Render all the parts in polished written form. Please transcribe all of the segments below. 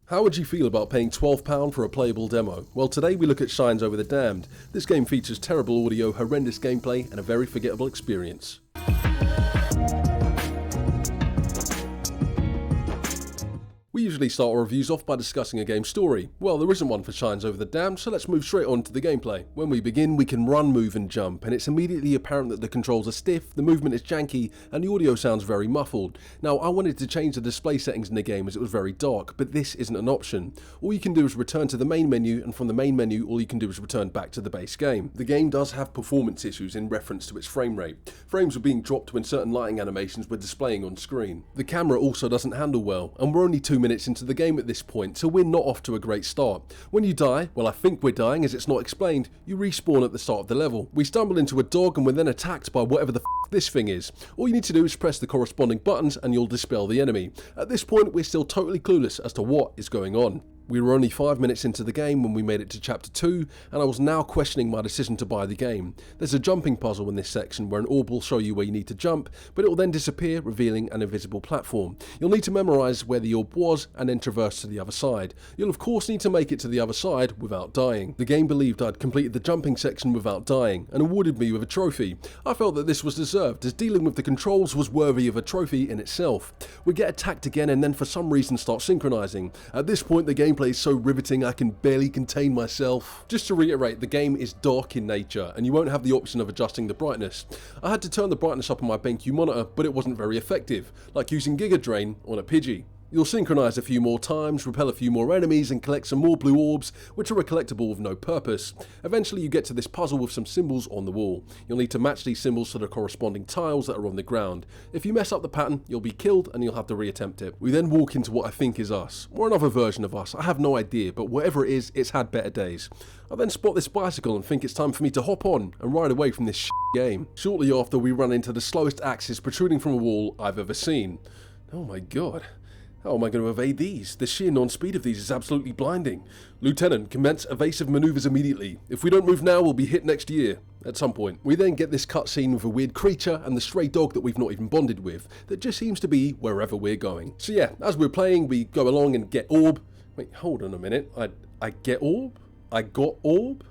How would you feel about paying £12 for a playable demo? Well, today we look at Shines Over the Damned. This game features terrible audio, horrendous gameplay, and a very forgettable experience. We usually start our reviews off by discussing a game's story. Well, there isn't one for Shines Over the Damned, so let's move straight on to the gameplay. When we begin, we can run, move and jump, and it's immediately apparent that the controls are stiff, the movement is janky, and the audio sounds very muffled. Now, I wanted to change the display settings in the game as it was very dark, but this isn't an option. All you can do is return to the main menu, and from the main menu, all you can do is return back to the base game. The game does have performance issues in reference to its frame rate. Frames were being dropped when certain lighting animations were displaying on screen. The camera also doesn't handle well, and we're only 2 minutes into the game at this point, so we're not off to a great start. When you die, well, I think we're dying as it's not explained, you respawn at the start of the level. We stumble into a dog and we're then attacked by whatever the this thing is. All you need to do is press the corresponding buttons and you'll dispel the enemy. At this point, we're still totally clueless as to what is going on. We were only 5 minutes into the game when we made it to chapter 2, and I was now questioning my decision to buy the game. There's a jumping puzzle in this section where an orb will show you where you need to jump, but it will then disappear, revealing an invisible platform. You'll need to memorise where the orb was and then traverse to the other side. You'll of course need to make it to the other side without dying. The game believed I'd completed the jumping section without dying, and awarded me with a trophy. I felt that this was deserved, as dealing with the controls was worthy of a trophy in itself. We get attacked again and then for some reason start synchronising. At this point the gameplay is so riveting I can barely contain myself. Just to reiterate, the game is dark in nature and you won't have the option of adjusting the brightness. I had to turn the brightness up on my BenQ monitor, but it wasn't very effective, like using Giga Drain on a Pidgey. You'll synchronise a few more times, repel a few more enemies and collect some more blue orbs, which are a collectible with no purpose. Eventually you get to this puzzle with some symbols on the wall. You'll need to match these symbols to the corresponding tiles that are on the ground. If you mess up the pattern, you'll be killed and you'll have to reattempt it. We then walk into what I think is us, or another version of us, I have no idea, but whatever it is, it's had better days. I then spot this bicycle and think it's time for me to hop on and ride away from this game. Shortly after, we run into the slowest axis protruding from a wall I've ever seen. Oh my god. How am I going to evade these? The sheer non-speed of these is absolutely blinding. Lieutenant, commence evasive maneuvers immediately. If we don't move now, we'll be hit next year. At some point. We then get this cutscene with a weird creature and the stray dog that we've not even bonded with, that just seems to be wherever we're going. So yeah, as we're playing, we go along and get orb. Wait, hold on a minute. I get orb? I got orb?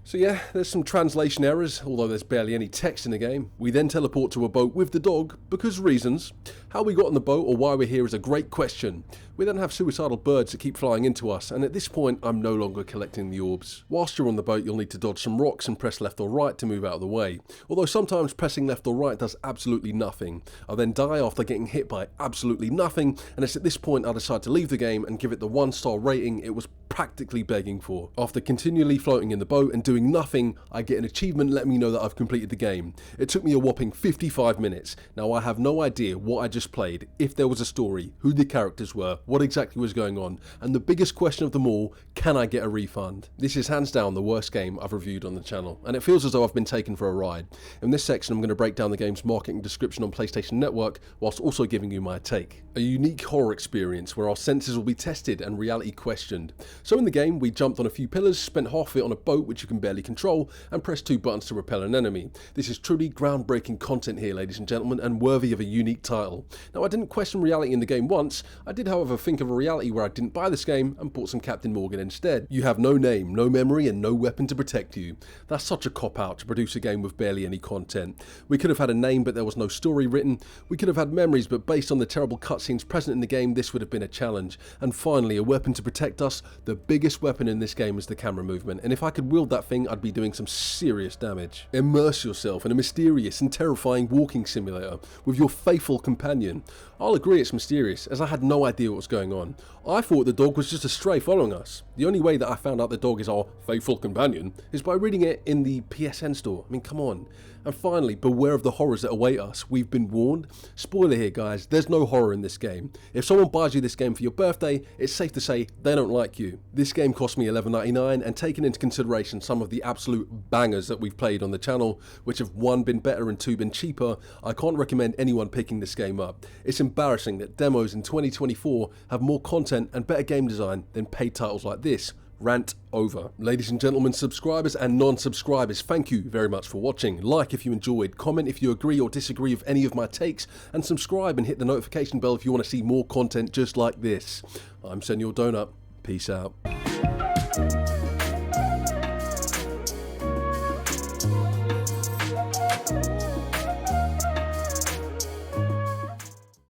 So yeah, there's some translation errors, although there's barely any text in the game. We then teleport to a boat with the dog, because reasons. How we got on the boat or why we're here is a great question. We then have suicidal birds that keep flying into us, and at this point I'm no longer collecting the orbs. Whilst you're on the boat, you'll need to dodge some rocks and press left or right to move out of the way. Although sometimes pressing left or right does absolutely nothing. I then die after getting hit by absolutely nothing, and it's at this point I decide to leave the game and give it the 1-star rating it was practically begging for. After continually floating in the boat and doing nothing, I get an achievement letting me know that I've completed the game. It took me a whopping 55 minutes. Now I have no idea what I just played, if there was a story, who the characters were, what exactly was going on, and the biggest question of them all, can I get a refund? This is hands down the worst game I've reviewed on the channel, and it feels as though I've been taken for a ride. In this section I'm going to break down the game's marketing description on PlayStation Network, whilst also giving you my take. A unique horror experience where our senses will be tested and reality questioned. So in the game, we jumped on a few pillars, spent half of it on a boat which you can barely control, and pressed 2 buttons to repel an enemy. This is truly groundbreaking content here, ladies and gentlemen, and worthy of a unique title. Now, I didn't question reality in the game once. I did, however, think of a reality where I didn't buy this game and bought some Captain Morgan instead. You have no name, no memory, and no weapon to protect you. That's such a cop-out to produce a game with barely any content. We could have had a name, but there was no story written. We could have had memories, but based on the terrible cutscenes present in the game, this would have been a challenge. And finally, a weapon to protect us. The biggest weapon in this game is the camera movement, and if I could wield that thing, I'd be doing some serious damage. Immerse yourself in a mysterious and terrifying walking simulator with your faithful companion. I'll agree it's mysterious, as I had no idea what was going on. I thought the dog was just a stray following us. The only way that I found out the dog is our faithful companion is by reading it in the PSN store. I mean, come on. And finally, beware of the horrors that await us. We've been warned. Spoiler here, guys, there's no horror in this game. If someone buys you this game for your birthday, it's safe to say they don't like you. This game cost me $11.99, and taking into consideration some of the absolute bangers that we've played on the channel, which have 1 been better and 2 been cheaper, I can't recommend anyone picking this game up. It's embarrassing that demos in 2024 have more content and better game design than paid titles like this. Rant over. Ladies and gentlemen, subscribers and non-subscribers, thank you very much for watching. Like if you enjoyed, comment if you agree or disagree with any of my takes, and subscribe and hit the notification bell if you want to see more content just like this. I'm Senor Donut. Peace out.